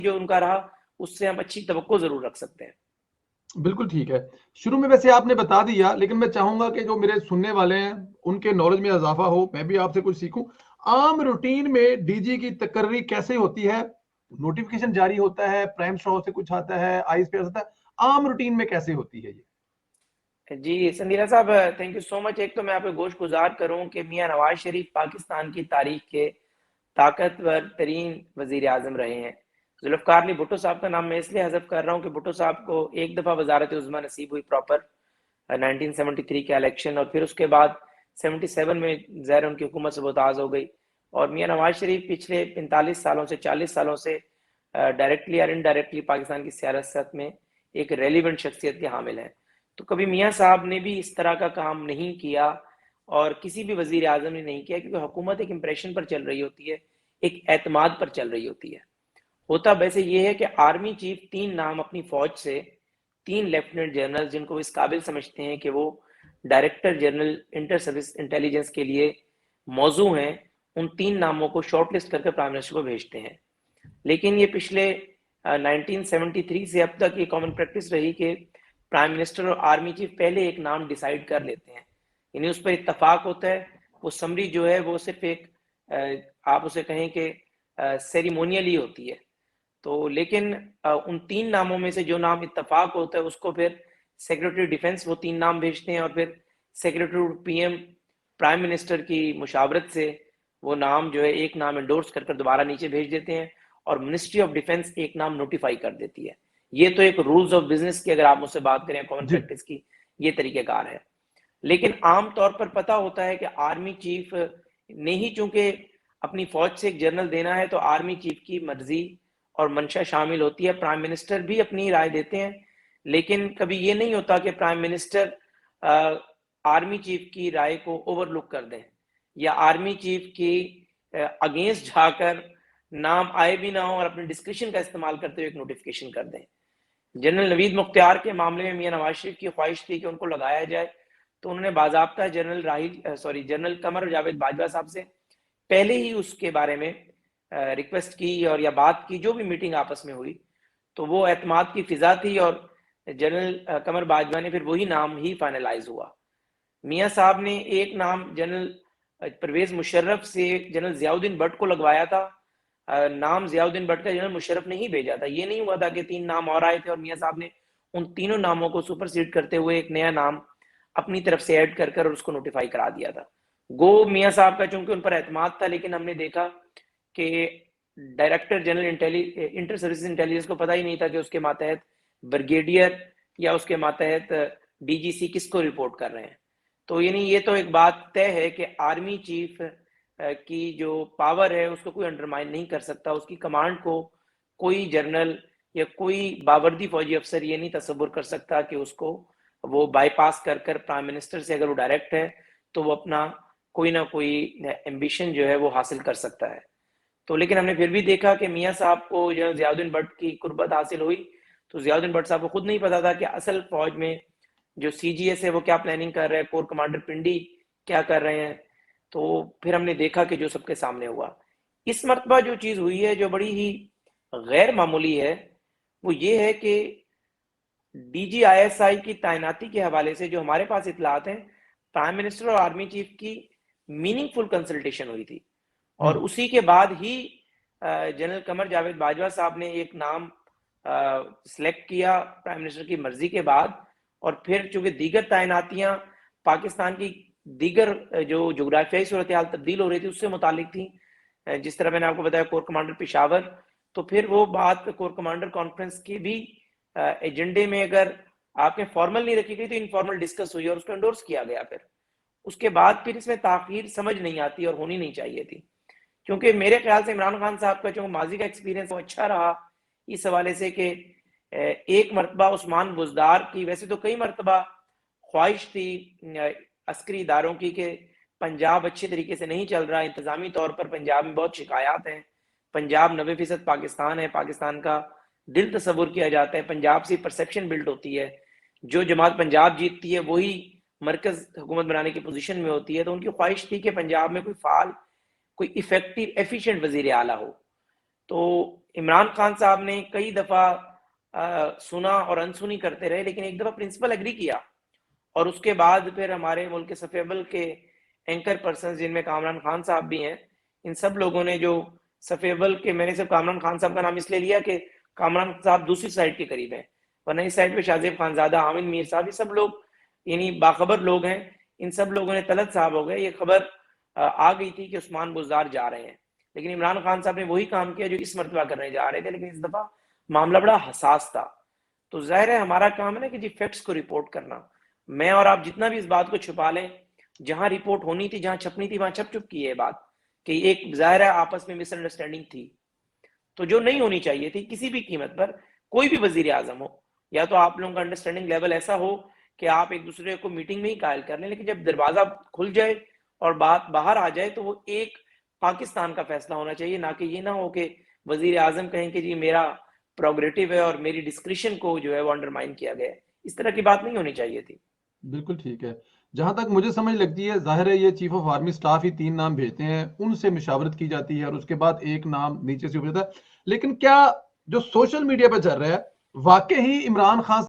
जो उनका रहा उससे हम अच्छी तवक्को जरूर रख सकते हैं। बिल्कुल ठीक है। शुरू में वैसे आपने बता दिया, लेकिन मैं चाहूंगा कि जो मेरे सुनने वाले हैं उनके नॉलेज में इजाफा हो, मैं भी आपसे कुछ सीखूं। आम रूटीन में डीजी की तकर्री कैसे होती है? नोटिफिकेशन जारी होता है, प्राइम स्टॉ से कुछ आता है, आईज पे आता है, आम रूटीन में कैसे होती है ये? जी संदीला साहब, थैंक यू सो मच। एक तो मैं आपको गोश गुजार करूं कि मियां नवाज शरीफ पाकिस्तान की तारीख के ताकतवर तरीन वजीर आजम रहे हैं। जुल्फकार अली भुट्टो साहब का नाम मैं इसलिए हजफ कर रहा हूँ कि भुट्टो साहब को एक दफ़ा वजारत उज़्मा नसीब हुई प्रॉपर 1973 के इलेक्शन, और फिर उसके बाद 77 में ज़ाहिर उनकी हुकूमत से मुताज हो गई। और मियां नवाज शरीफ पिछले 45 सालों से 40 सालों से डायरेक्टली या इनडायरेक्टली पाकिस्तान की सियासत में एक रेलिवेंट शख्सियत के हामिल हैं। तो कभी मियाँ साहब ने भी इस तरह का काम नहीं किया और किसी भी वजीर आजम ने नहीं किया, क्योंकि हुकूमत एक इंप्रेशन पर चल रही होती है, एक एतमाद पर चल रही होती है। होता वैसे ये है कि आर्मी चीफ 3 नाम अपनी फौज से, 3 लेफ्टिनेंट जनरल जिनको इस काबिल समझते हैं कि वो director general inter service intelligence के लिए मौजू हैं, उन 3 नामों को शॉर्टलिस्ट करके प्राइम मिनिस्टर को भेजते हैं। लेकिन ये पिछले 1973 से अब तक ये कॉमन प्रैक्टिस रही कि प्राइम मिनिस्टर और आर्मी चीफ पहले एक नाम डिसाइड कर लेते हैं, यानी उस पर इत्तफाक होता है। वो समरी जो है वो सिर्फ एक आप उसे कहें कि सेरिमोनियल ही होती है। तो लेकिन उन 3 नामों में से जो नाम इत्तफाक होता है उसको फिर सेक्रेटरी डिफेंस वो 3 नाम भेजते हैं, और फिर सेक्रेटरी पीएम प्राइम मिनिस्टर की मुशावरत से वो नाम जो है एक नाम एंडोर्स कर दोबारा नीचे भेज देते हैं, और मिनिस्ट्री ऑफ डिफेंस एक नाम नोटिफाई कर देती है। ये तो एक रूल्स ऑफ बिजनेस की अगर आप मुझसे बात करें, कॉमन जी। प्रैक्टिस की, ये तरीकेकार है। लेकिन आम तौर पर पता होता है कि आर्मी चीफ ने ही चूंकि अपनी फौज से एक जनरल देना है, तो आर्मी चीफ की मर्जी और मंशा शामिल होती है। प्राइम मिनिस्टर भी अपनी राय देते हैं, लेकिन कभी ये नहीं होता कि प्राइम मिनिस्टर आर्मी चीफ की राय को ओवरलुक कर दें या आर्मी चीफ की अगेंस्ट जाकर नाम आए भी ना हो और अपने डिस्क्रिप्शन का इस्तेमाल करते हुए एक नोटिफिकेशन कर दें। जनरल नवीद मुख्तियार के मामले में मियां नवाज शरीफ की ख्वाहिश थी कि उनको लगाया जाए, तो उन्होंने बाजाबता जनरल कमर जावेद बाजवा साहब से पहले ही उसके बारे में रिक्वेस्ट की और या बात की, जो भी मीटिंग आपस में हुई, तो वो एतमाद की फिजा थी और जनरल कमर बाजवा ने फिर वही नाम ही फाइनलाइज हुआ। मियां साहब ने एक नाम जनरल परवेज मुशर्रफ से जनरल जियाउद्दीन भट्ट को लगवाया था। नाम जियाउद्दीन भट्ट का जनरल मुशर्रफ ने ही भेजा था। ये नहीं हुआ था कि 3 नाम और आए थे और मियां साहब ने उन तीनों नामों को सुपरसीड करते हुए एक नया नाम अपनी तरफ से ऐड कर उसको नोटिफाई करा दिया था। गो मियां साहब का चूंकि उन पर एतमाद था, लेकिन हमने देखा कि director general inter service intelligence को पता ही नहीं था कि उसके मातहत ब्रिगेडियर या उसके मातहत डीजीसी किसको रिपोर्ट कर रहे हैं। तो यानी ये तो एक बात तय है कि आर्मी चीफ की जो पावर है उसको कोई अंडरमाइन नहीं कर सकता। उसकी कमांड को कोई जर्नल या कोई बावर्दी फौजी अफसर ये नहीं तस्वुर कर सकता कि उसको वो बाईपास कर प्राइम मिनिस्टर से अगर वो डायरेक्ट है तो वो अपना कोई ना कोई एम्बिशन जो है वो हासिल कर सकता है। तो लेकिन हमने फिर भी देखा कि मियां साहब को जो जियाउद्दीन भट्ट की कुर्बत हासिल हुई, तो जियाउद्दीन भट्ट साहब को खुद नहीं पता था कि असल फौज में जो सीजीएस है वो क्या प्लानिंग कर रहे हैं, कोर कमांडर पिंडी क्या कर रहे हैं। तो फिर हमने देखा कि जो सबके सामने हुआ। इस मरतबा जो चीज हुई है जो बड़ी ही गैर मामूली है, वो ये है कि डीजीआईएसआई की तैनाती के हवाले से जो हमारे पास इतलात हैं, प्राइम मिनिस्टर और आर्मी चीफ की मीनिंगफुल कंसल्टेशन हुई थी, और उसी के बाद ही जनरल कमर जावेद बाजवा साहब ने एक नाम सिलेक्ट किया प्राइम मिनिस्टर की मर्जी के बाद। और फिर चूंकि दीगर तैनातियां पाकिस्तान की दीगर जो जोग्राफियाई सूरत हाल तब्दील हो रही थी उससे मुतालिक थी, जिस तरह मैंने आपको बताया कोर कमांडर पिशावर, तो फिर वो बात कोर कमांडर कॉन्फ्रेंस के भी एजेंडे में अगर आपने फॉर्मल नहीं रखी गई तो इनफॉर्मल डिस्कस हुई और उसको एंडोर्स किया गया। फिर उसके बाद फिर इसमें ताखीर समझ नहीं आती और होनी नहीं चाहिए थी, क्योंकि मेरे ख्याल से इमरान खान साहब का जो माजी का एक्सपीरियंस वो अच्छा रहा इस हवाले से कि एक मरतबा उस्मान बुजदार की, वैसे तो कई मरतबा ख्वाहिश थी अस्करी इदारों की कि पंजाब अच्छे तरीके से नहीं चल रहा, इंतजामी तौर पर पंजाब में बहुत शिकायत हैं, पंजाब 90% पाकिस्तान है, पाकिस्तान का दिल तस्वुर किया जाता है, पंजाब से परसेप्शन बिल्ड होती है, जो जमात पंजाब जीतती है वही मरकज हुकूमत बनाने की पोजीशन में होती है। तो उनकी ख्वाहिश थी कि पंजाब में कोई फाल, कोई इफेक्टिव एफिशिएंट वजीर आला हो। तो इमरान खान साहब ने कई दफा सुना और अनसुनी करते रहे, लेकिन एक दफा प्रिंसिपल एग्री किया और उसके बाद फिर हमारे मुल्क के सफेबल के एंकर पर्सन जिनमें कामरान खान साहब भी हैं, इन सब लोगों ने जो सफेबल के, मैंने सिर्फ कामरान खान साहब का नाम इसलिए लिया कि कामरान साहब दूसरी साइड के करीब हैं, वरना इस साइड पे शाहजेब खानजादा, हामिद मीर साहब, ये सब लोग यानी बाखबर लोग हैं। इन सब लोगों ने तलत साहब हो गए, ये खबर आ गई थी कि उस्मान बुज़दार जा रहे हैं, लेकिन इमरान खान साहब ने वही काम किया जो इस मरतबा करने जा रहे थे, लेकिन इस दफा मामला बड़ा हसास था। तो जाहिर है हमारा काम है ना कि जी फैक्ट्स को रिपोर्ट करना। मैं और आप जितना भी इस बात को छुपा लें, जहां रिपोर्ट होनी थी, जहां छपनी थी, वहां छप चुकी है बात कि एक जाहिर है आपस में मिसअंडरस्टैंडिंग थी, तो जो नहीं होनी चाहिए थी किसी भी कीमत पर। कोई भी वजीर आजम हो, या तो आप लोगों का अंडरस्टैंडिंग लेवल ऐसा हो कि आप एक दूसरे को मीटिंग में ही कायल कर लें, लेकिन जब दरवाजा खुल जाए और बात बाहर आ जाए तो वो एक पाकिस्तान का फैसला होना चाहिए, ना कि ये ना हो कि वजीर आजम कहें कि जी मेरा प्रोग्रेटिव है और मेरी डिस्क्रिप्शन को जो है वो अंडरमाइन किया गया है। इस तरह की बात नहीं होनी चाहिए थी। बिल्कुल ठीक है। जहां तक मुझे समझ लगती है, जाहिर है ये चीफ ऑफ आर्मी स्टाफ ही 3 नाम भेजते हैं, उनसे मशावरत की जाती है और उसके बाद एक नाम नीचे से ऊपर जाता है। लेकिन क्या जो सोशल मीडिया पर चल रहा है, वाकई ही इमरान खान